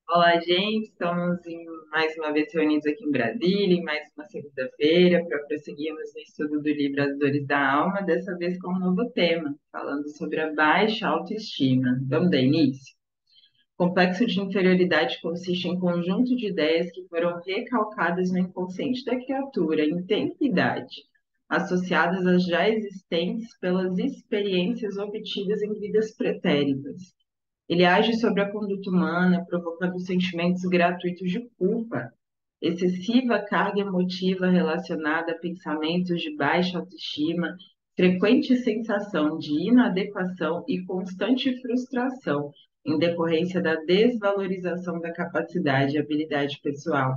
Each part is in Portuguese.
Olá, gente. Mais uma vez reunidos aqui em Brasília, em mais uma segunda-feira, para prosseguirmos no estudo do livro As Dores da Alma, dessa vez com um novo tema, falando sobre a baixa autoestima. Vamos dar início? Complexo de inferioridade consiste em conjunto de ideias que foram recalcadas no inconsciente da criatura em tempo e idade, associadas às já existentes pelas experiências obtidas em vidas pretéritas. Ele age sobre a conduta humana, provocando sentimentos gratuitos de culpa, excessiva carga emotiva relacionada a pensamentos de baixa autoestima, frequente sensação de inadequação e constante frustração em decorrência da desvalorização da capacidade e habilidade pessoal.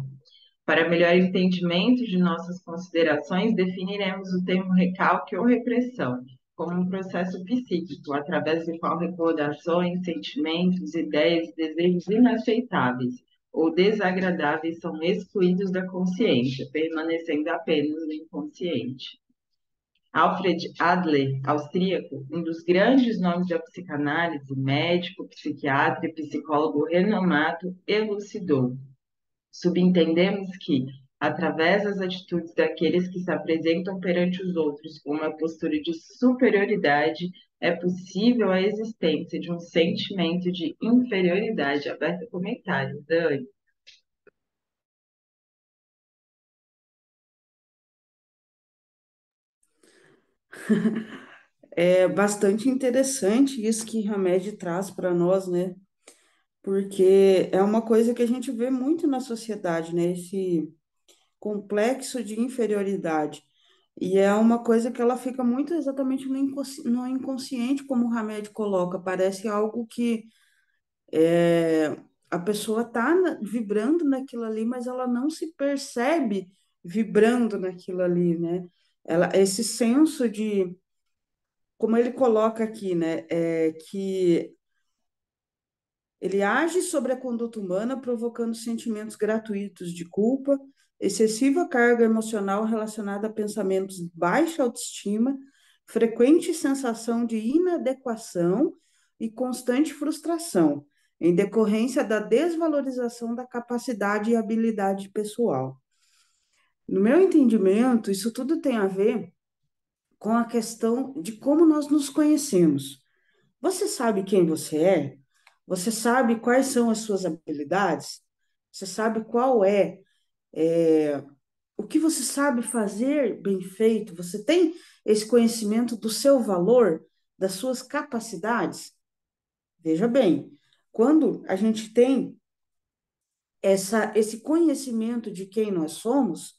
Para melhor entendimento de nossas considerações, definiremos o termo recalque ou repressão como um processo psíquico, através do qual recordações, sentimentos, ideias e desejos inaceitáveis ou desagradáveis são excluídos da consciência, permanecendo apenas no inconsciente. Alfred Adler, austríaco, um dos grandes nomes da psicanálise, médico, psiquiatra e psicólogo renomado, elucidou: subentendemos que, através das atitudes daqueles que se apresentam perante os outros com uma postura de superioridade, é possível a existência de um sentimento de inferioridade. Aberta a comentários, Dani. É bastante interessante isso que Hamed traz para nós, né? Porque é uma coisa que a gente vê muito na sociedade, né? Esse complexo de inferioridade. E é uma coisa que ela fica muito exatamente no inconsciente, como o Hamed coloca. Parece algo que a pessoa está vibrando naquilo ali, mas ela não se percebe vibrando naquilo ali, né? Esse senso de, como ele coloca aqui, né? Que ele age sobre a conduta humana, provocando sentimentos gratuitos de culpa, excessiva carga emocional relacionada a pensamentos de baixa autoestima, frequente sensação de inadequação e constante frustração, em decorrência da desvalorização da capacidade e habilidade pessoal. No meu entendimento, isso tudo tem a ver com a questão de como nós nos conhecemos. Você sabe quem você é? Você sabe quais são as suas habilidades? Você sabe qual é o que você sabe fazer bem feito? Você tem esse conhecimento do seu valor, das suas capacidades? Veja bem, quando a gente tem esse conhecimento de quem nós somos,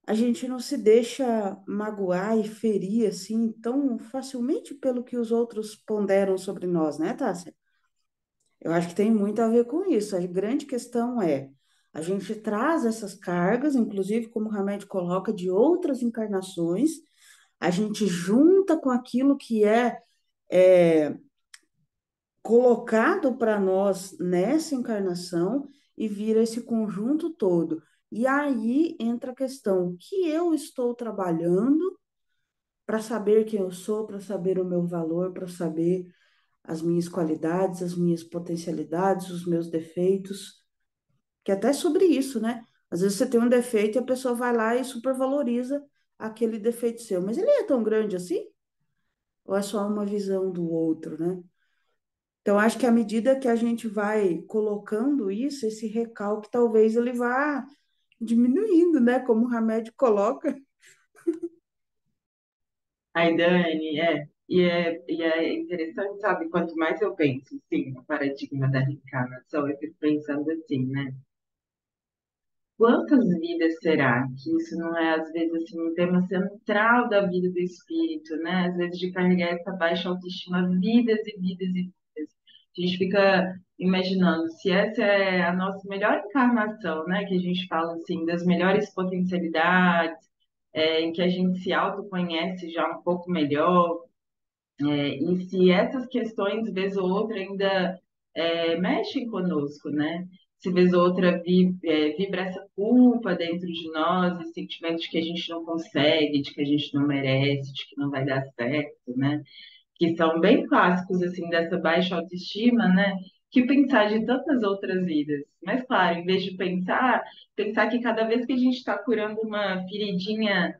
a gente não se deixa magoar e ferir assim tão facilmente pelo que os outros ponderam sobre nós, né, Tássia? Eu acho que tem muito a ver com isso. A grande questão é, a gente traz essas cargas, inclusive, como o Hamed coloca, de outras encarnações, a gente junta com aquilo que é colocado para nós nessa encarnação e vira esse conjunto todo. E aí entra a questão, o que eu estou trabalhando para saber quem eu sou, para saber o meu valor, para saber as minhas qualidades, as minhas potencialidades, os meus defeitos, que até é sobre isso, né? Às vezes você tem um defeito e a pessoa vai lá e supervaloriza aquele defeito seu, mas ele é tão grande assim? Ou é só uma visão do outro, né? Então, acho que à medida que a gente vai colocando isso, esse recalque, talvez ele vá diminuindo, né? Como o Hamed coloca. Ai, Dani, e é interessante, sabe? Quanto mais eu penso, sim, no paradigma da reencarnação, eu fico pensando assim, né? Quantas vidas será que isso não é, às vezes, assim, um tema central da vida do espírito, né? Às vezes, de carregar essa baixa autoestima, vidas e vidas e vidas. A gente fica imaginando se essa é a nossa melhor encarnação, né? Que a gente fala, assim, das melhores potencialidades, em que a gente se autoconhece já um pouco melhor, e se essas questões, vez ou outra, ainda mexem conosco, né? Se vez ou outra vibra essa culpa dentro de nós, esse sentimento de que a gente não consegue, de que a gente não merece, de que não vai dar certo, né? Que são bem clássicos, assim, dessa baixa autoestima, né? que pensar de tantas outras vidas. Mas, claro, em vez de pensar que cada vez que a gente está curando uma feridinha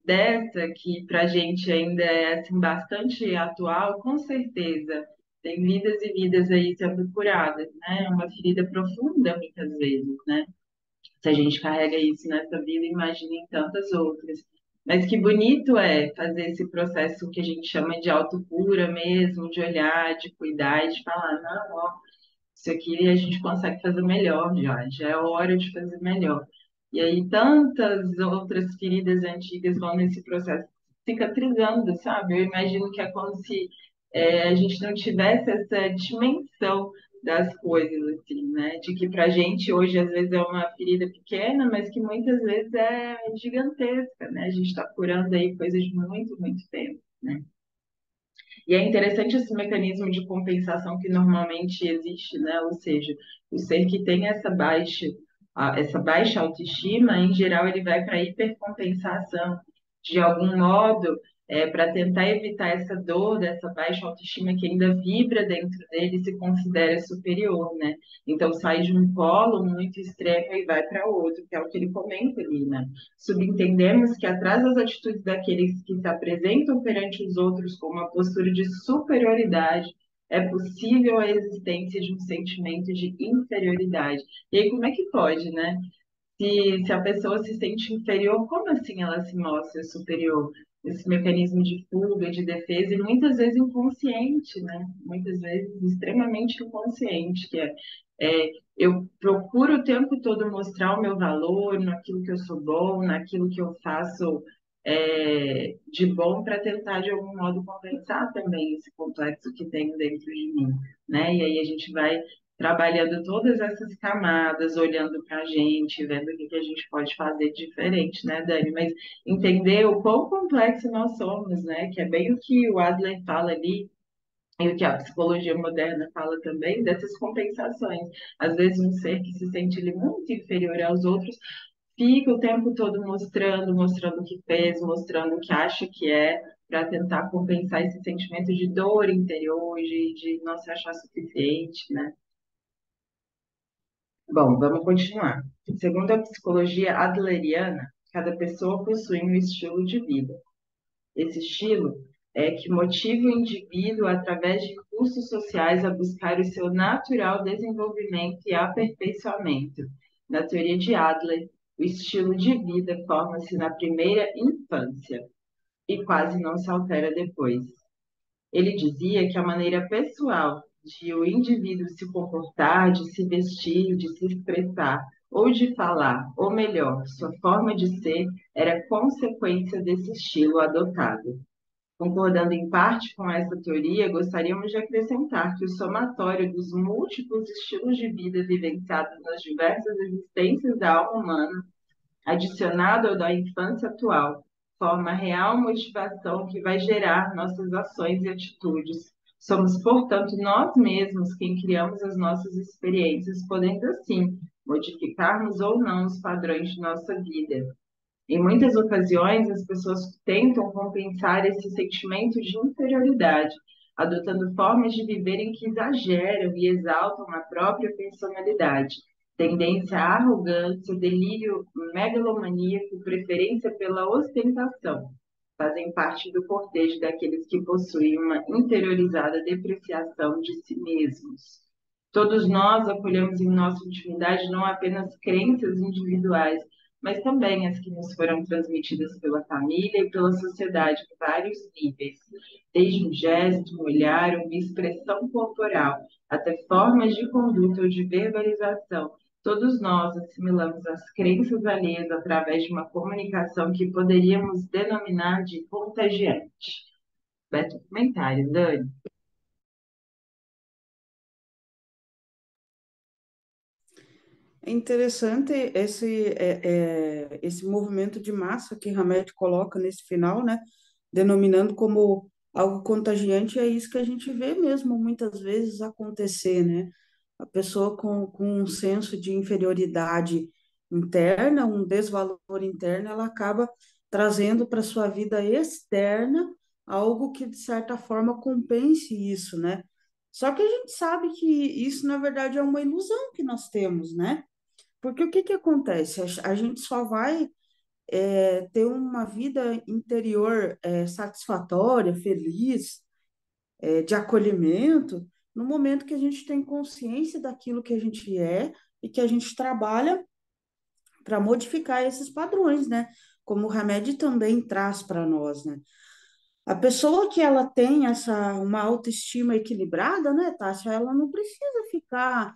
dessa, que para a gente ainda é assim, bastante atual, com certeza. Tem vidas e vidas aí sendo curadas, né? É uma ferida profunda, muitas vezes, né? Se a gente carrega isso nessa vida, imagina em tantas outras. Mas que bonito é fazer esse processo que a gente chama de autocura mesmo, de olhar, de cuidar e de falar, não, ó, isso aqui a gente consegue fazer melhor já é hora de fazer melhor. E aí tantas outras feridas antigas vão nesse processo cicatrizando, sabe? Eu imagino que é como se a gente não tivesse essa dimensão das coisas, assim, né? De que pra gente hoje às vezes é uma ferida pequena, mas que muitas vezes é gigantesca, né? A gente está curando aí coisas de muito, muito tempo, né? E é interessante esse mecanismo de compensação que normalmente existe, né? Ou seja, o ser que tem essa baixa autoestima, em geral, ele vai para hipercompensação. De algum modo, para tentar evitar essa dor dessa baixa autoestima que ainda vibra dentro dele e se considera superior, né? Então sai de um polo muito extremo e vai para outro, que é o que ele comenta ali, né? Subentendemos que atrás das atitudes daqueles que se apresentam perante os outros com uma postura de superioridade, é possível a existência de um sentimento de inferioridade. E aí, como é que pode, né? Se a pessoa se sente inferior, como assim ela se mostra superior? Esse mecanismo de fuga, de defesa, e muitas vezes inconsciente, né? Muitas vezes extremamente inconsciente, eu procuro o tempo todo mostrar o meu valor naquilo que eu sou bom, naquilo que eu faço de bom para tentar de algum modo compensar também esse complexo que tenho dentro de mim, né? E aí a gente vai trabalhando todas essas camadas, olhando para a gente, vendo o que que a gente pode fazer diferente, né, Dani? Mas entender o quão complexo nós somos, né? Que é bem o que o Adler fala ali, e o que a psicologia moderna fala também, dessas compensações. Às vezes, um ser que se sente ele muito inferior aos outros fica o tempo todo mostrando o que fez, mostrando o que acha que é, para tentar compensar esse sentimento de dor interior, de não se achar suficiente, né? Bom, vamos continuar. Segundo a psicologia adleriana, cada pessoa possui um estilo de vida. Esse estilo é que motiva o indivíduo, através de recursos sociais, a buscar o seu natural desenvolvimento e aperfeiçoamento. Na teoria de Adler, o estilo de vida forma-se na primeira infância e quase não se altera depois. Ele dizia que a maneira pessoal de o indivíduo se comportar, de se vestir, de se expressar, ou de falar, ou melhor, sua forma de ser, era consequência desse estilo adotado. Concordando em parte com essa teoria, gostaríamos de acrescentar que o somatório dos múltiplos estilos de vida vivenciados nas diversas existências da alma humana, adicionado ao da infância atual, forma a real motivação que vai gerar nossas ações e atitudes. Somos, portanto, nós mesmos quem criamos as nossas experiências, podendo assim modificarmos ou não os padrões de nossa vida. Em muitas ocasiões, as pessoas tentam compensar esse sentimento de inferioridade, adotando formas de viverem que exageram e exaltam a própria personalidade, tendência à arrogância, delírio megalomaníaco, preferência pela ostentação. Fazem parte do cortejo daqueles que possuem uma interiorizada depreciação de si mesmos. Todos nós acolhemos em nossa intimidade não apenas crenças individuais, mas também as que nos foram transmitidas pela família e pela sociedade em vários níveis, desde um gesto, um olhar, uma expressão corporal, até formas de conduta ou de verbalização. Todos nós assimilamos as crenças alheias através de uma comunicação que poderíamos denominar de contagiante. Beto, comentário, Dani. É interessante esse movimento de massa que Hamed coloca nesse final, né? Denominando como algo contagiante, é isso que a gente vê mesmo muitas vezes acontecer, né? A pessoa com um senso de inferioridade interna, um desvalor interno, ela acaba trazendo para sua vida externa algo que, de certa forma, compense isso, né? Só que a gente sabe que isso, na verdade, é uma ilusão que nós temos, né? Porque o que que acontece? A gente só vai ter uma vida interior satisfatória, feliz, de acolhimento, no momento que a gente tem consciência daquilo que a gente é e que a gente trabalha para modificar esses padrões, né? Como o Hamed também traz para nós, né? A pessoa que ela tem uma autoestima equilibrada, né, Tássia, ela não precisa ficar,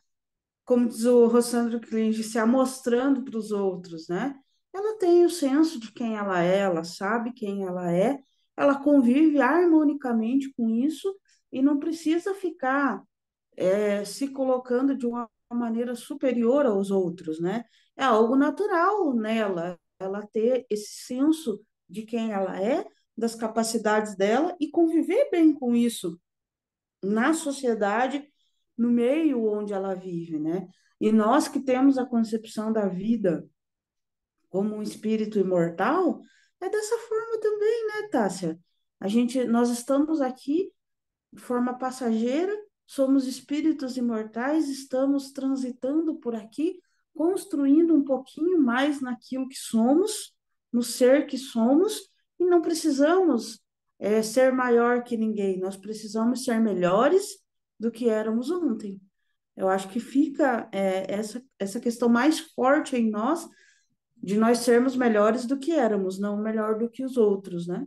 como diz o Rossandro Klinge, se amostrando para os outros, né? Ela tem o senso de quem ela sabe quem ela convive harmonicamente com isso e não precisa ficar se colocando de uma maneira superior aos outros, né? É algo natural nela, ela ter esse senso de quem ela é, das capacidades dela e conviver bem com isso na sociedade, no meio onde ela vive, né? E nós que temos a concepção da vida como um espírito imortal, é dessa forma também, né, Tássia? Nós estamos aqui de forma passageira, somos espíritos imortais, estamos transitando por aqui, construindo um pouquinho mais naquilo que somos, no ser que somos, e não precisamos ser maior que ninguém, nós precisamos ser melhores do que éramos ontem. Eu acho que fica essa questão mais forte em nós, de nós sermos melhores do que éramos, não melhor do que os outros, né?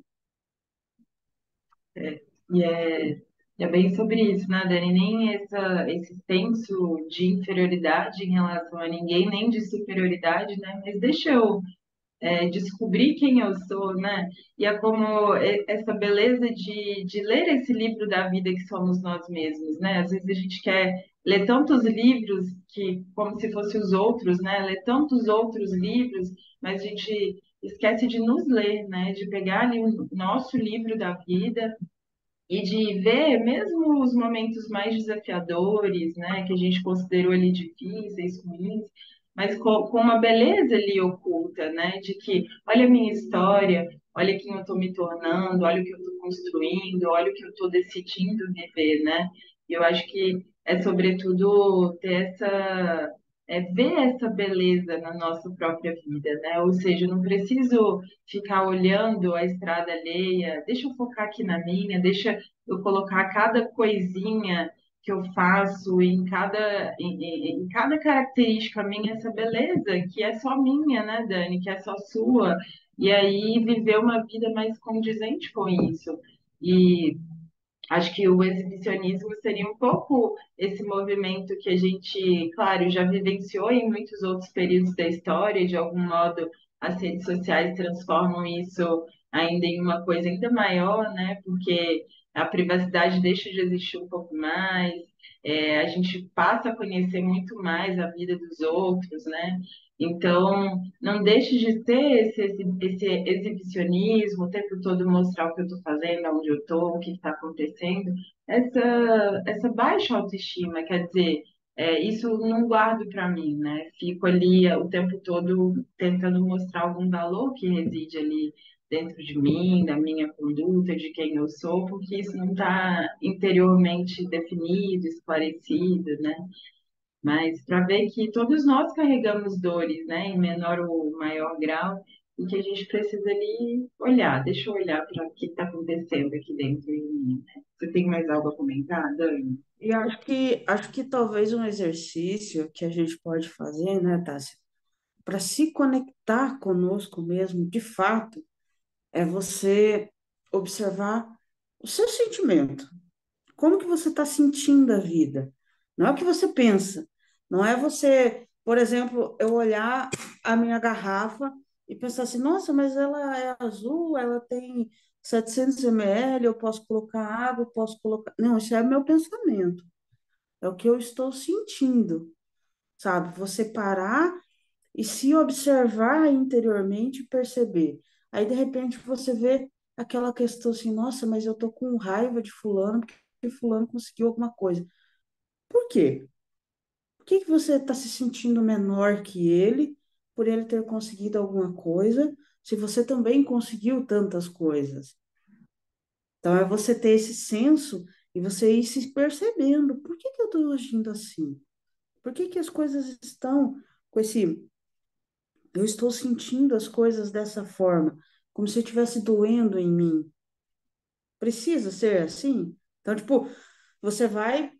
É, e é bem sobre isso, né, Dani? Nem esse senso de inferioridade em relação a ninguém, nem de superioridade, né? Mas deixa eu descobrir quem eu sou, né? E é como essa beleza de ler esse livro da vida que somos nós mesmos, né? Às vezes a gente quer ler tantos livros que como se fossem os outros, né? Ler tantos outros livros, mas a gente esquece de nos ler, né? De pegar ali o nosso livro da vida e de ver mesmo os momentos mais desafiadores, né, que a gente considerou ali difíceis, ruins, mas com uma beleza ali oculta, né, de que olha a minha história, olha quem eu estou me tornando, olha o que eu estou construindo, olha o que eu estou decidindo viver, né? E eu acho que é sobretudo ter ver essa beleza na nossa própria vida, né? Ou seja, eu não preciso ficar olhando a estrada alheia, deixa eu focar aqui na minha, deixa eu colocar cada coisinha que eu faço em cada característica minha, essa beleza que é só minha, né, Dani, que é só sua, e aí viver uma vida mais condizente com isso. E acho que o exibicionismo seria um pouco esse movimento que a gente, claro, já vivenciou em muitos outros períodos da história, e de algum modo as redes sociais transformam isso ainda em uma coisa ainda maior, né? Porque a privacidade deixa de existir um pouco mais, a gente passa a conhecer muito mais a vida dos outros, né? Então, não deixe de ter esse exibicionismo, o tempo todo mostrar o que eu estou fazendo, onde eu estou, o que está acontecendo. Essa baixa autoestima, quer dizer, isso não guardo para mim, né? Fico ali o tempo todo tentando mostrar algum valor que reside ali dentro de mim, da minha conduta, de quem eu sou, porque isso não está interiormente definido, esclarecido, né? Mas para ver que todos nós carregamos dores, né, em menor ou maior grau, e que a gente precisa ali olhar, deixa eu olhar para o que está acontecendo aqui dentro de mim, né? Você tem mais algo a comentar, Dani? E acho que talvez um exercício que a gente pode fazer, né, Tássia, para se conectar conosco mesmo, de fato, é você observar o seu sentimento. Como que você está sentindo a vida? Não é o que você pensa. Não é você, por exemplo, eu olhar a minha garrafa e pensar assim, nossa, mas ela é azul, ela tem 700 ml, eu posso colocar água, eu posso colocar... Não, isso é meu pensamento. É o que eu estou sentindo, sabe? Você parar e se observar interiormente e perceber. Aí, de repente, você vê aquela questão assim, nossa, mas eu tô com raiva de fulano porque fulano conseguiu alguma coisa. Por quê? Por que que você está se sentindo menor que ele por ele ter conseguido alguma coisa, se você também conseguiu tantas coisas? Então, é você ter esse senso E você ir se percebendo, por que que eu estou agindo assim? Por que que as coisas estão com esse, eu estou sentindo as coisas dessa forma, como se estivesse doendo em mim? Precisa ser assim? Então, tipo, você vai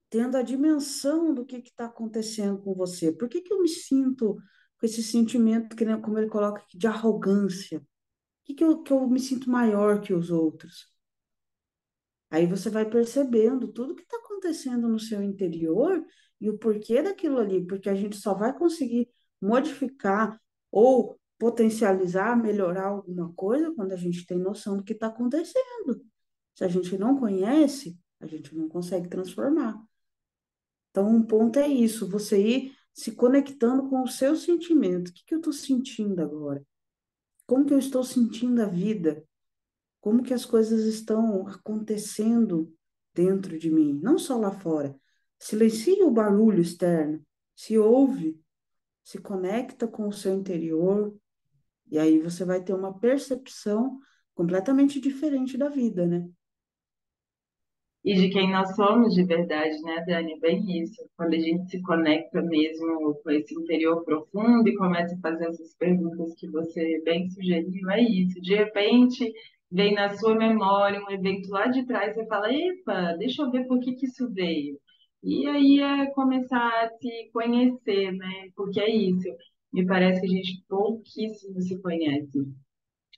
tendo a dimensão do que está acontecendo com você. Por que que eu me sinto com esse sentimento, como ele coloca aqui, de arrogância? Que eu me sinto maior que os outros? Aí você vai percebendo tudo que está acontecendo no seu interior e o porquê daquilo ali, porque a gente só vai conseguir modificar ou potencializar, melhorar alguma coisa quando a gente tem noção do que está acontecendo. Se a gente não conhece, a gente não consegue transformar. Então, um ponto é isso, você ir se conectando com o seu sentimento. O que que eu estou sentindo agora? Como que eu estou sentindo a vida? Como que as coisas estão acontecendo dentro de mim, não só lá fora. Silencia o barulho externo, se ouve, se conecta com o seu interior, e aí você vai ter uma percepção completamente diferente da vida, né? E de quem nós somos de verdade, né, Dani? Bem isso. Quando a gente se conecta mesmo com esse interior profundo e começa a fazer essas perguntas que você bem sugeriu, é isso. De repente, vem na sua memória um evento lá de trás, você fala, epa, deixa eu ver por que que isso veio. E aí é começar a se conhecer, né? Porque é isso. Me parece que a gente pouquíssimo se conhece.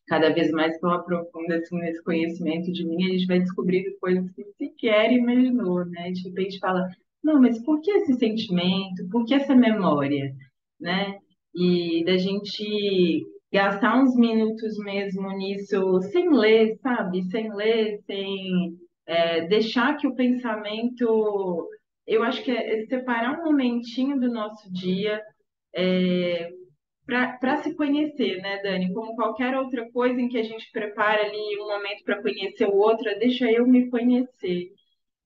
Cada vez mais que eu aprofundo assim, nesse conhecimento de mim, a gente vai descobrindo coisas que sequer imaginou, né? De repente fala, não, mas por que esse sentimento? Por que essa memória? Né? E da gente gastar uns minutos mesmo nisso, sem ler, sabe? Sem ler, sem deixar que o pensamento... Eu acho que é separar um momentinho do nosso dia, para se conhecer, né, Dani? Como qualquer outra coisa em que a gente prepara ali um momento para conhecer o outro, deixa eu me conhecer.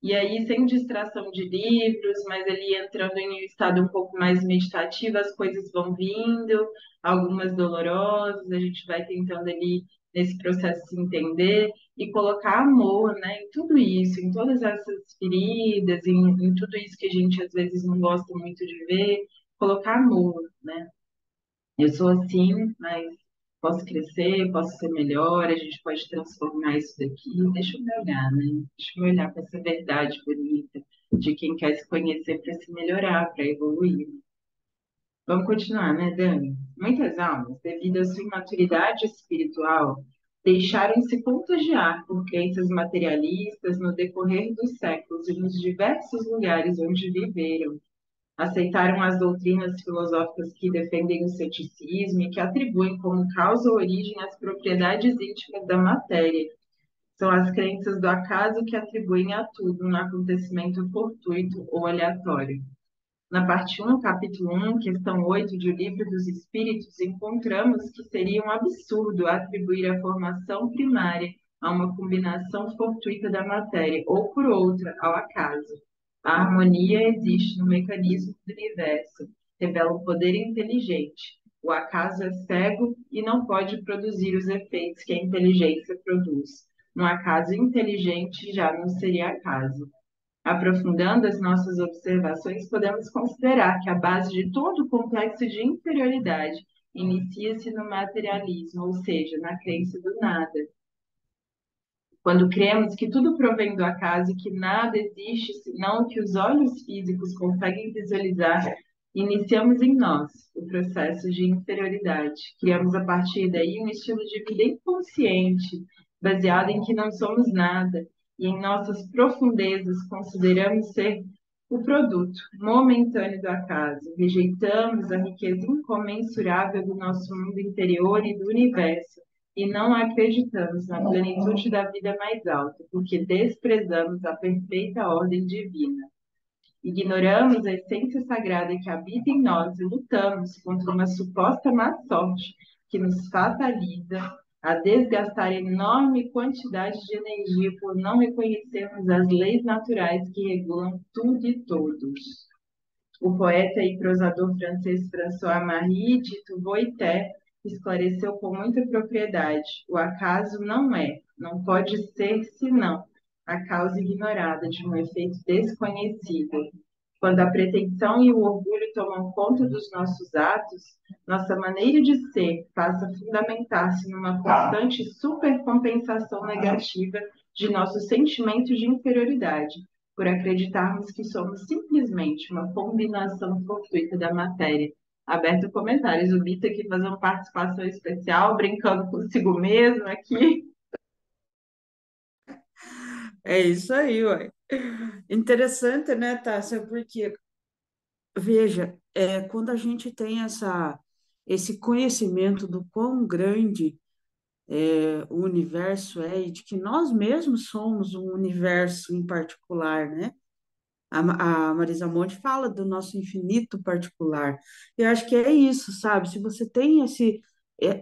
E aí, sem distração de livros, mas ali entrando em um estado um pouco mais meditativo, as coisas vão vindo, algumas dolorosas, a gente vai tentando ali nesse processo se entender e colocar amor, né, em tudo isso, em todas essas feridas, em tudo isso que a gente às vezes não gosta muito de ver, colocar amor, né? Eu sou assim, mas posso crescer, posso ser melhor, a gente pode transformar isso daqui. Deixa eu me olhar, né? Deixa eu me olhar para essa verdade bonita de quem quer se conhecer para se melhorar, para evoluir. Vamos continuar, né, Dani? Muitas almas, devido à sua imaturidade espiritual, deixaram-se contagiar por crenças materialistas no decorrer dos séculos e nos diversos lugares onde viveram. Aceitaram as doutrinas filosóficas que defendem o ceticismo e que atribuem como causa ou origem as propriedades íntimas da matéria. São as crenças do acaso que atribuem a tudo um acontecimento fortuito ou aleatório. Na parte 1, capítulo 1, questão 8 de O Livro dos Espíritos, encontramos que seria um absurdo atribuir a formação primária a uma combinação fortuita da matéria, ou por outra, ao acaso. A harmonia existe no mecanismo do universo, revela o poder inteligente. O acaso é cego e não pode produzir os efeitos que a inteligência produz. Um acaso inteligente já não seria acaso. Aprofundando as nossas observações, podemos considerar que a base de todo o complexo de inferioridade inicia-se no materialismo, ou seja, na crença do nada. Quando cremos que tudo provém do acaso e que nada existe senão o que os olhos físicos conseguem visualizar, iniciamos em nós o processo de inferioridade. Criamos a partir daí um estilo de vida inconsciente, baseado em que não somos nada, e em nossas profundezas consideramos ser o produto momentâneo do acaso. Rejeitamos a riqueza incomensurável do nosso mundo interior e do universo e não acreditamos na plenitude da vida mais alta, porque desprezamos a perfeita ordem divina. Ignoramos a essência sagrada que habita em nós e lutamos contra uma suposta má sorte que nos fataliza a desgastar enorme quantidade de energia por não reconhecermos as leis naturais que regulam tudo e todos. O poeta e prosador francês François-Marie, dito Voltaire, esclareceu com muita propriedade: o acaso não é, não pode ser senão a causa ignorada de um efeito desconhecido. Quando a pretensão e o orgulho tomam conta dos nossos atos, nossa maneira de ser passa a fundamentar-se numa constante supercompensação negativa de nossos sentimentos de inferioridade, por acreditarmos que somos simplesmente uma combinação fortuita da matéria. Aberto comentários, o Bita aqui fazendo uma participação especial, brincando consigo mesmo aqui. É isso aí, ué. Interessante, né, Tássia? Porque, veja, quando a gente tem esse conhecimento do quão grande o universo é e de que nós mesmos somos um universo em particular, né? A Marisa Monte fala do nosso infinito particular. Eu acho que é isso, sabe? Se você tem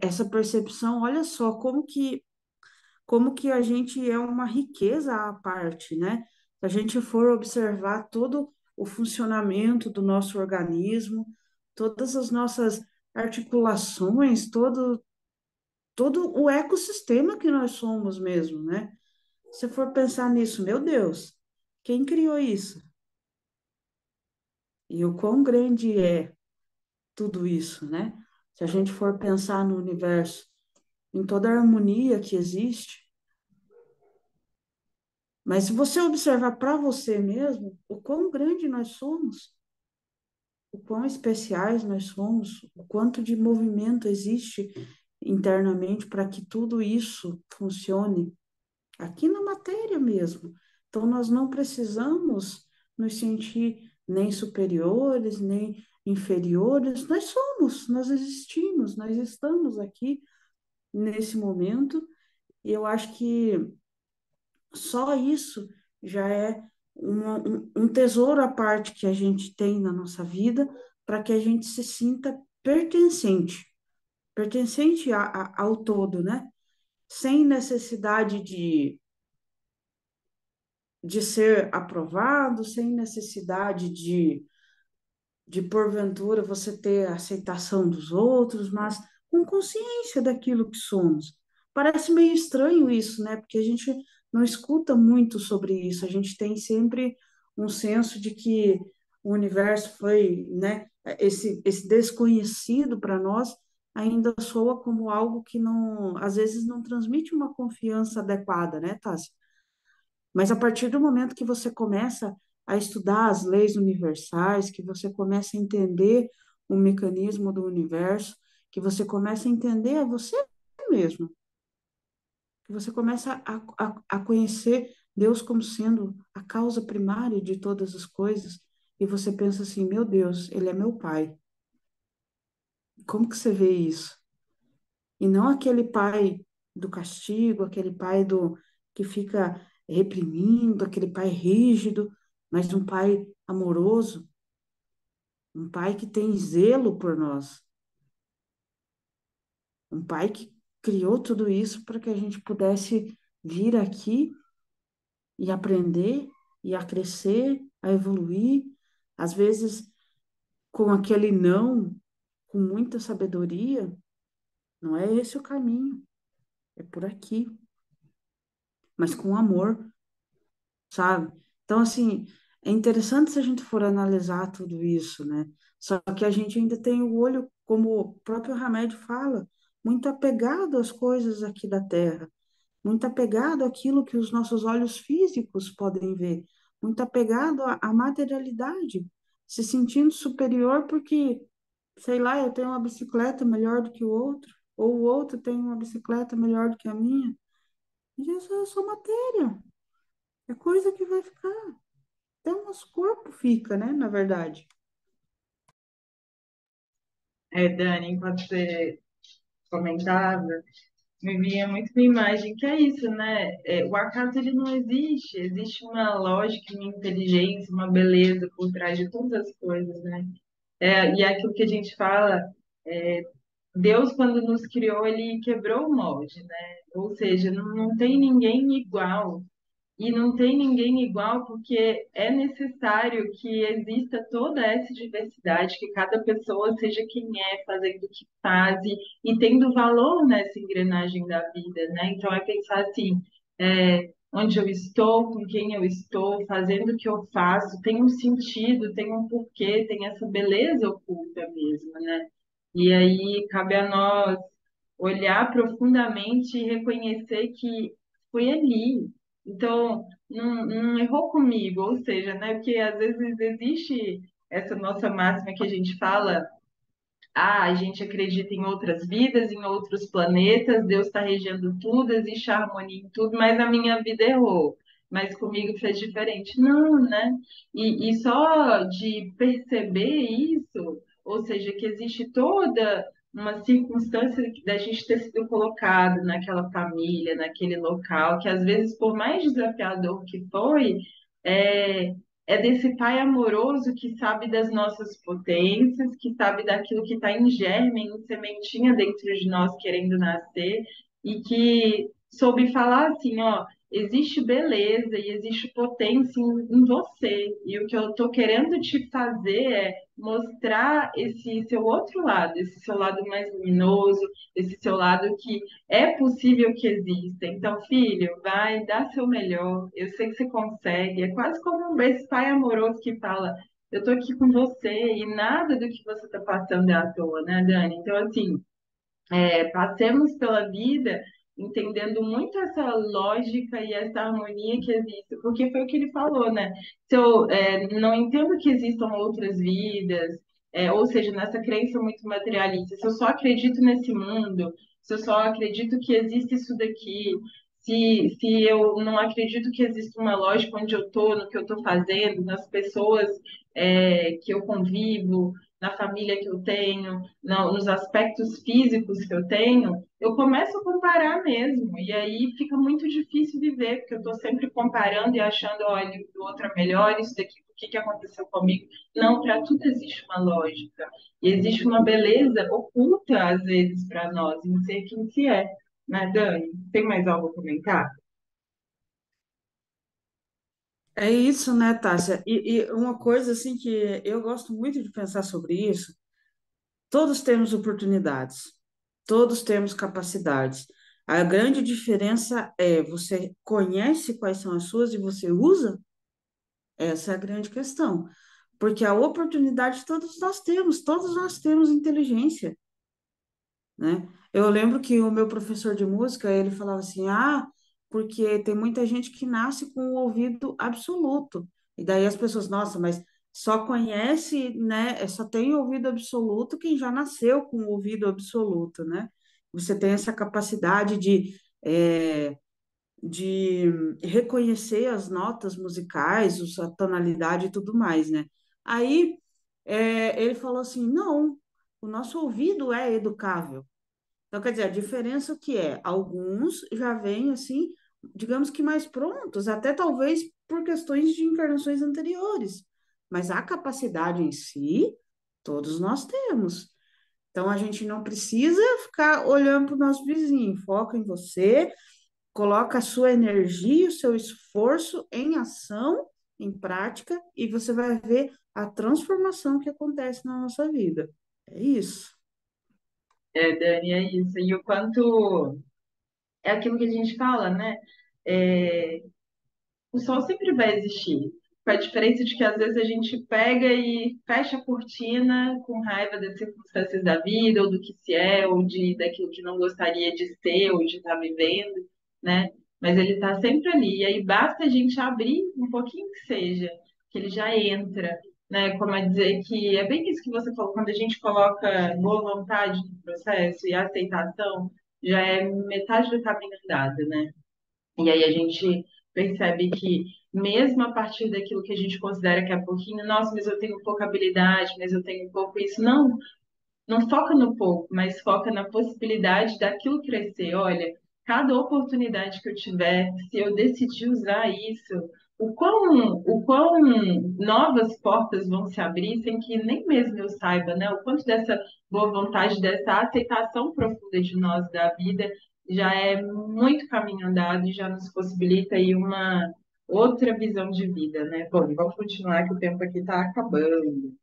essa percepção, olha só como que a gente é uma riqueza à parte, né? Se a gente for observar todo o funcionamento do nosso organismo, todas as nossas articulações, todo o ecossistema que nós somos mesmo, né? Se for pensar nisso, meu Deus, quem criou isso? E o quão grande é tudo isso, né? Se a gente for pensar no universo, em toda a harmonia que existe, mas se você observar para você mesmo, o quão grande nós somos, o quão especiais nós somos, o quanto de movimento existe internamente para que tudo isso funcione aqui na matéria mesmo. Então, nós não precisamos nos sentir nem superiores, nem inferiores. Nós somos, nós existimos, nós estamos aqui nesse momento, e eu acho que só isso já é um tesouro à parte que a gente tem na nossa vida para que a gente se sinta pertencente ao todo, né? Sem necessidade de ser aprovado, sem necessidade de porventura você ter a aceitação dos outros, mas com consciência daquilo que somos. Parece meio estranho isso, né? Porque a gente não escuta muito sobre isso, a gente tem sempre um senso de que o universo foi, né? Esse desconhecido para nós ainda soa como algo que não, às vezes não transmite uma confiança adequada, né, Tassi? Mas a partir do momento que você começa a estudar as leis universais, que você começa a entender o mecanismo do universo, que você começa a entender a você mesmo, que você começa a conhecer Deus como sendo a causa primária de todas as coisas, e você pensa assim: meu Deus, Ele é meu Pai. Como que você vê isso? E não aquele pai do castigo, aquele pai do que fica reprimindo, aquele pai rígido, mas um pai amoroso, um pai que tem zelo por nós, um pai que criou tudo isso para que a gente pudesse vir aqui e aprender e a crescer, a evoluir, às vezes com aquele não, com muita sabedoria, não é esse o caminho, é por aqui, mas com amor, sabe? Então, assim, é interessante se a gente for analisar tudo isso, né? Só que a gente ainda tem o olho, como o próprio Hamed fala, muito apegado às coisas aqui da Terra, muito apegado àquilo que os nossos olhos físicos podem ver, muito apegado à materialidade, se sentindo superior porque, sei lá, eu tenho uma bicicleta melhor do que o outro, ou o outro tem uma bicicleta melhor do que a minha. E isso é só matéria, é coisa que vai ficar. Até o nosso corpo fica, né? Na verdade. Dani, enquanto você comentava, me vinha muito uma imagem que é isso, né? O acaso ele não existe, existe uma lógica, uma inteligência, uma beleza por trás de todas as coisas, né? E é aquilo que a gente fala, é, Deus, quando nos criou, ele quebrou o molde, né? Ou seja, não tem ninguém igual. E não tem ninguém igual porque é necessário que exista toda essa diversidade, que cada pessoa seja quem é, fazendo o que faz e tendo valor nessa engrenagem da vida, né? Então é pensar assim, onde eu estou, com quem eu estou, fazendo o que eu faço, tem um sentido, tem um porquê, tem essa beleza oculta mesmo, né? E aí cabe a nós olhar profundamente e reconhecer que foi ali. Então, não errou comigo, ou seja, né? Porque às vezes existe essa nossa máxima que a gente fala, a gente acredita em outras vidas, em outros planetas, Deus está regendo tudo, existe harmonia em tudo, mas a minha vida errou. Mas comigo fez diferente. Não, né? E só de perceber isso, ou seja, que existe toda uma circunstância da gente ter sido colocado naquela família, naquele local, que às vezes, por mais desafiador que foi, é, é desse Pai amoroso que sabe das nossas potências, que sabe daquilo que está em germe, em sementinha dentro de nós querendo nascer, e que soube falar assim, ó, existe beleza e existe potência em você. E o que eu estou querendo te fazer é mostrar esse seu outro lado, esse seu lado mais luminoso, esse seu lado que é possível que exista. Então, filho, vai, dá seu melhor. Eu sei que você consegue. É quase como esse pai amoroso que fala: eu tô aqui com você e nada do que você está passando é à toa, né, Dani? Então, assim, passemos pela vida entendendo muito essa lógica e essa harmonia que existe, porque foi o que ele falou, né? Se eu não entendo que existam outras vidas, ou seja, nessa crença muito materialista, se eu só acredito nesse mundo, se eu só acredito que existe isso daqui, se eu não acredito que existe uma lógica onde eu estou, no que eu estou fazendo, nas pessoas que eu convivo, na família que eu tenho, nos aspectos físicos que eu tenho, eu começo a comparar mesmo. E aí fica muito difícil viver, porque eu estou sempre comparando e achando, olha, o outro é melhor, isso daqui, o que que aconteceu comigo? Não, para tudo existe uma lógica. E existe uma beleza oculta, às vezes, para nós, em ser quem se é. Né, Dani? Tem mais algo a comentar? É isso, né, Tássia? E uma coisa assim que eu gosto muito de pensar sobre isso, todos temos oportunidades, todos temos capacidades. A grande diferença é você conhece quais são as suas e você usa? Essa é a grande questão. Porque a oportunidade todos nós temos inteligência, né? Eu lembro que o meu professor de música, ele falava assim, porque tem muita gente que nasce com o ouvido absoluto. E daí as pessoas, nossa, mas só conhece, né? Só tem ouvido absoluto quem já nasceu com o ouvido absoluto, né? Você tem essa capacidade de reconhecer as notas musicais, a tonalidade e tudo mais, né? Aí ele falou assim, não, o nosso ouvido é educável. Então, quer dizer, a diferença o que é? Alguns já vêm assim, digamos que mais prontos, até talvez por questões de encarnações anteriores. Mas a capacidade em si, todos nós temos. Então, a gente não precisa ficar olhando para o nosso vizinho. Foca em você, coloca a sua energia, o seu esforço em ação, em prática, e você vai ver a transformação que acontece na nossa vida. É isso. Dani, é isso. E o quanto é aquilo que a gente fala, né? É, o sol sempre vai existir. Com a diferença de que às vezes a gente pega e fecha a cortina com raiva das circunstâncias da vida, ou do que se é, ou daquilo que não gostaria de ser, ou de estar vivendo, né? Mas ele está sempre ali. E aí basta a gente abrir um pouquinho que seja, que ele já entra, né? Como a dizer que é bem isso que você falou, quando a gente coloca boa vontade no processo e aceitação, já é metade do caminho andado, né? E aí a gente percebe que, mesmo a partir daquilo que a gente considera que é pouquinho, nossa, mas eu tenho pouca habilidade, mas eu tenho pouco isso. Não, não foca no pouco, mas foca na possibilidade daquilo crescer. Olha, cada oportunidade que eu tiver, se eu decidir usar isso, o quão novas portas vão se abrir sem que nem mesmo eu saiba, né? O quanto dessa boa vontade, dessa aceitação profunda de nós da vida já é muito caminho andado e já nos possibilita aí uma outra visão de vida, né? Bom, vamos continuar que o tempo aqui está acabando.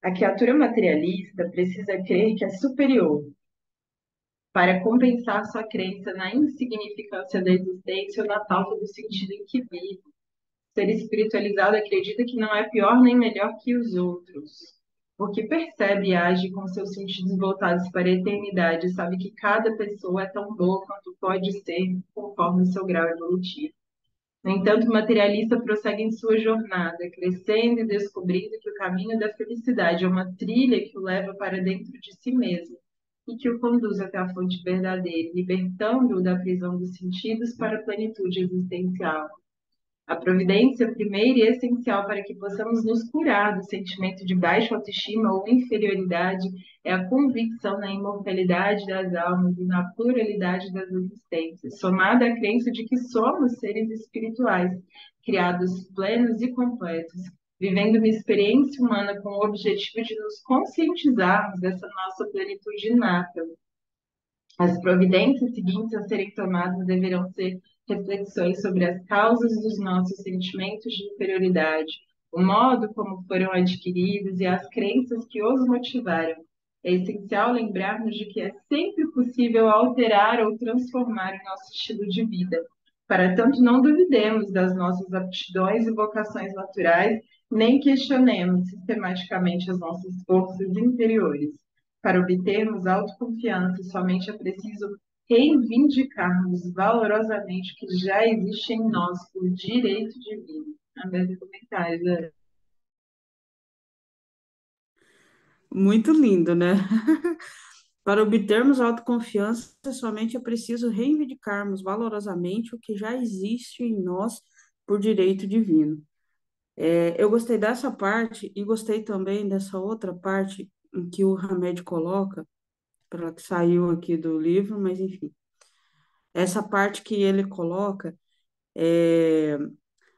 A criatura materialista precisa crer que é superior para compensar sua crença na insignificância da existência ou na falta do sentido em que vive. Ser espiritualizado acredita que não é pior nem melhor que os outros, porque percebe e age com seus sentidos voltados para a eternidade, e sabe que cada pessoa é tão boa quanto pode ser, conforme o seu grau evolutivo. No entanto, o materialista prossegue em sua jornada, crescendo e descobrindo que o caminho da felicidade é uma trilha que o leva para dentro de si mesmo e que o conduz até a fonte verdadeira, libertando-o da prisão dos sentidos para a plenitude existencial. A providência primeira e essencial para que possamos nos curar do sentimento de baixa autoestima ou inferioridade é a convicção na imortalidade das almas e na pluralidade das existências, somada à crença de que somos seres espirituais, criados plenos e completos, vivendo uma experiência humana com o objetivo de nos conscientizarmos dessa nossa plenitude inata. As providências seguintes a serem tomadas deverão ser reflexões sobre as causas dos nossos sentimentos de inferioridade, o modo como foram adquiridos e as crenças que os motivaram. É essencial lembrarmos de que é sempre possível alterar ou transformar o nosso estilo de vida. Para tanto, não duvidemos das nossas aptidões e vocações naturais, nem questionemos sistematicamente as nossas forças interiores. Para obtermos autoconfiança, somente é preciso reivindicarmos valorosamente o que já existe em nós por direito divino. Aberto comentários. Muito lindo, né? Para obtermos autoconfiança, somente é preciso reivindicarmos valorosamente o que já existe em nós por direito divino. Eu gostei dessa parte e gostei também dessa outra parte em que o Hamed coloca, para que saiu aqui do livro, mas enfim. Essa parte que ele coloca é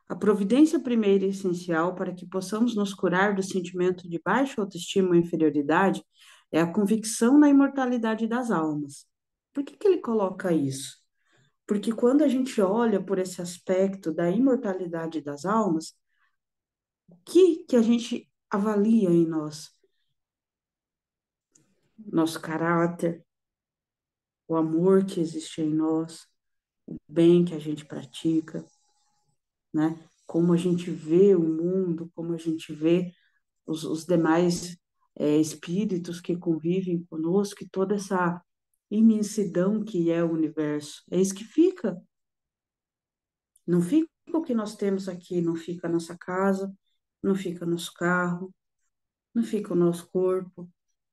a providência primeira e essencial para que possamos nos curar do sentimento de baixa autoestima ou inferioridade é a convicção na imortalidade das almas. Por que que ele coloca isso? Porque quando a gente olha por esse aspecto da imortalidade das almas, o que a gente avalia em nós? Nosso caráter, o amor que existe em nós, o bem que a gente pratica, né? Como a gente vê o mundo, como a gente vê os demais espíritos que convivem conosco e toda essa imensidão que é o universo. É isso que fica. Não fica o que nós temos aqui, não fica a nossa casa, não fica nosso carro, não fica o nosso corpo,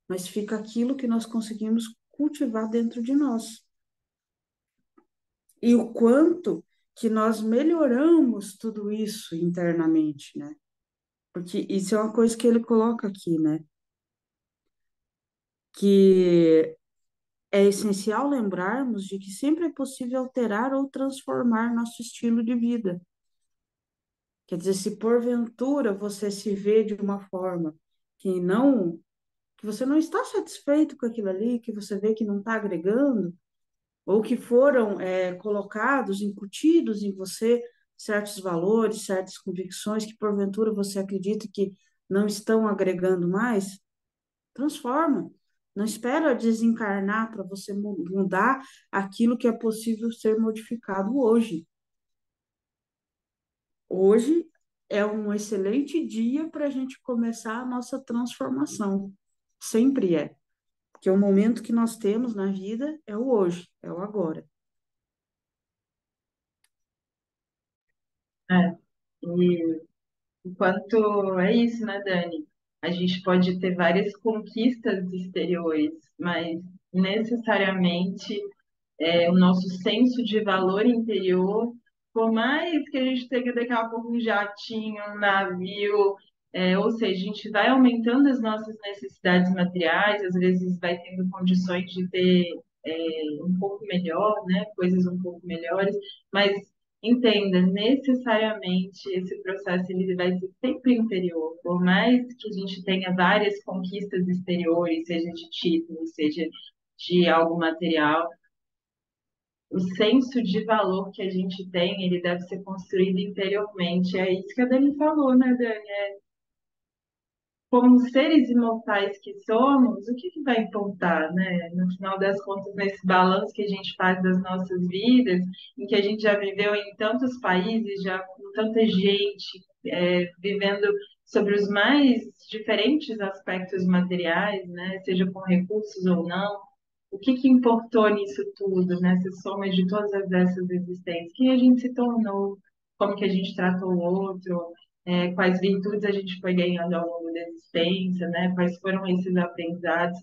mas fica aquilo que nós conseguimos cultivar dentro de nós. E o quanto que nós melhoramos tudo isso internamente, né? Porque isso é uma coisa que ele coloca aqui, né? Que é essencial lembrarmos de que sempre é possível alterar ou transformar nosso estilo de vida. Quer dizer, se porventura você se vê de uma forma que não, que você não está satisfeito com aquilo ali, que você vê que não está agregando, ou que foram colocados, incutidos em você certos valores, certas convicções que porventura você acredita que não estão agregando mais, transforma. Não espera desencarnar para você mudar aquilo que é possível ser modificado hoje. Hoje é um excelente dia para a gente começar a nossa transformação. Sempre é. Porque o momento que nós temos na vida é o hoje, é o agora. É, e enquanto é isso, né, Dani? A gente pode ter várias conquistas exteriores, mas necessariamente o nosso senso de valor interior, por mais que a gente tenha daqui a pouco um jatinho, um navio, ou seja, a gente vai aumentando as nossas necessidades materiais, às vezes vai tendo condições de ter um pouco melhor, né, coisas um pouco melhores, mas entenda, necessariamente esse processo ele vai ser sempre interior, por mais que a gente tenha várias conquistas exteriores, seja de título, seja de algo material, o senso de valor que a gente tem, ele deve ser construído interiormente. É isso que a Dani falou, né, Dani? como seres imortais que somos, o que que vai importar, né? No final das contas, nesse balanço que a gente faz das nossas vidas, em que a gente já viveu em tantos países, já com tanta gente, vivendo sobre os mais diferentes aspectos materiais, né? Seja com recursos ou não. O que que importou nisso tudo, nessa soma de todas essas existências? Quem a gente se tornou? Como que a gente tratou o outro? Quais virtudes a gente foi ganhando ao longo da existência, né? Quais foram esses aprendizados?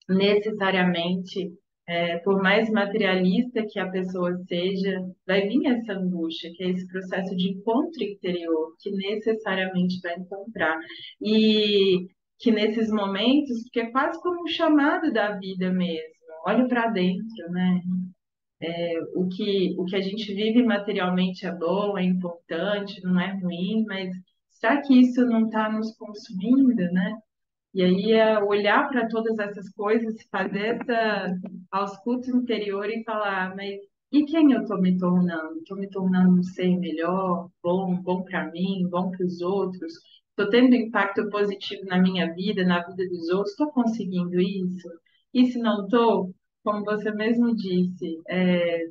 Necessariamente, por mais materialista que a pessoa seja, vai vir essa angústia, que é esse processo de encontro interior, que necessariamente vai encontrar. E que nesses momentos, que é quase como um chamado da vida mesmo, olha para dentro, né? O que a gente vive materialmente é bom, é importante, não é ruim, mas será que isso não está nos consumindo, né? E aí é olhar para todas essas coisas, fazer essa ausculto interior e falar, mas e quem eu estou me tornando? Estou me tornando um ser melhor, bom para mim, bom para os outros? Estou tendo impacto positivo na minha vida, na vida dos outros? Estou conseguindo isso? E se não estou, como você mesmo disse,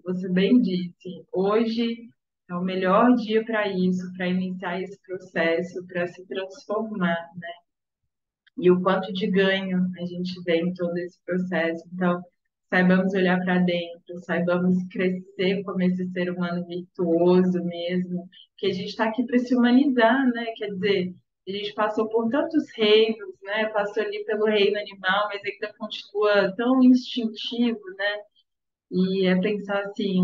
você bem disse, hoje é o melhor dia para isso, para iniciar esse processo, para se transformar, e o quanto de ganho a gente vê em todo esse processo. Então, saibamos olhar para dentro, saibamos crescer como esse ser humano virtuoso mesmo, que a gente está aqui para se humanizar, né? Quer dizer, a gente passou por tantos reinos, né? Passou ali pelo reino animal, mas ainda continua tão instintivo, né? E é pensar assim,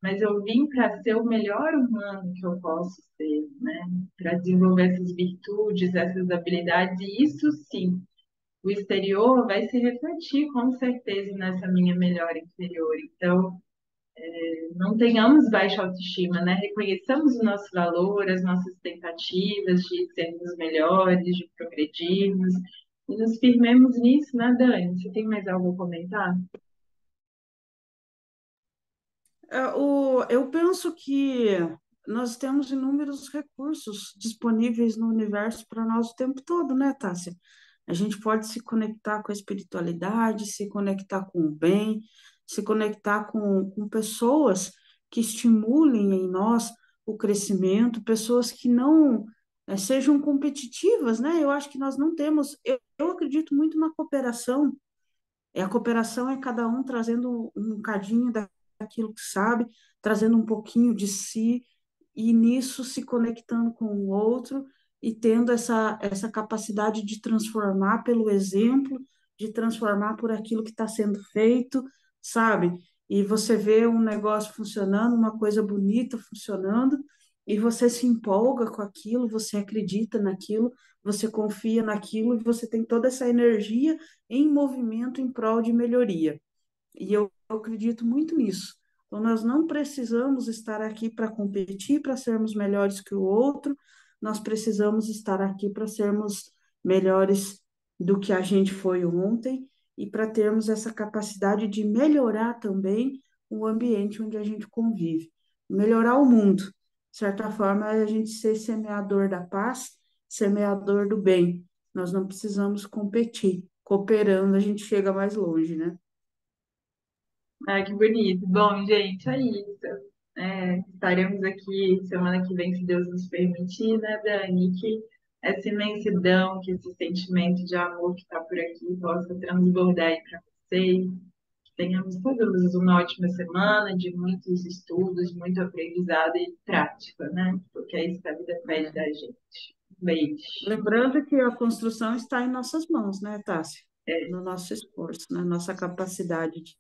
mas eu vim para ser o melhor humano que eu posso ser, né? Para desenvolver essas virtudes, essas habilidades, e isso sim, o exterior vai se refletir com certeza nessa minha melhora interior. Então, não tenhamos baixa autoestima, né? Reconheçamos o nosso valor, as nossas tentativas de sermos melhores, de progredirmos, e nos firmemos nisso, né, Dani? Você tem mais algo a comentar? Eu penso que nós temos inúmeros recursos disponíveis no universo para nós o tempo todo, né, Tássia? A gente pode se conectar com a espiritualidade, se conectar com o bem, se conectar com pessoas que estimulem em nós o crescimento, pessoas que não sejam competitivas, né? Eu acho que nós não temos. Eu acredito muito na cooperação. A cooperação é cada um trazendo um cadinho daquilo que sabe, trazendo um pouquinho de si, e nisso se conectando com o outro e tendo essa capacidade de transformar pelo exemplo, de transformar por aquilo que está sendo feito, sabe? E você vê um negócio funcionando, uma coisa bonita funcionando, e você se empolga com aquilo, você acredita naquilo, você confia naquilo, e você tem toda essa energia em movimento em prol de melhoria. E eu acredito muito nisso. Então, nós não precisamos estar aqui para competir, para sermos melhores que o outro, nós precisamos estar aqui para sermos melhores do que a gente foi ontem e para termos essa capacidade de melhorar também o ambiente onde a gente convive, melhorar o mundo. De certa forma, é a gente ser semeador da paz, semeador do bem. Nós não precisamos competir. Cooperando, a gente chega mais longe, né? Ah, que bonito. Bom, gente, é isso. Estaremos aqui semana que vem, se Deus nos permitir, né, Dani? Que essa imensidão, que esse sentimento de amor que está por aqui possa transbordar aí para vocês. Que tenhamos todos uma ótima semana, de muitos estudos, de muito aprendizado e prática, né? Porque é isso que a vida pede da gente. Um beijo. Lembrando que a construção está em nossas mãos, né, Tássia? É. No nosso esforço, na nossa capacidade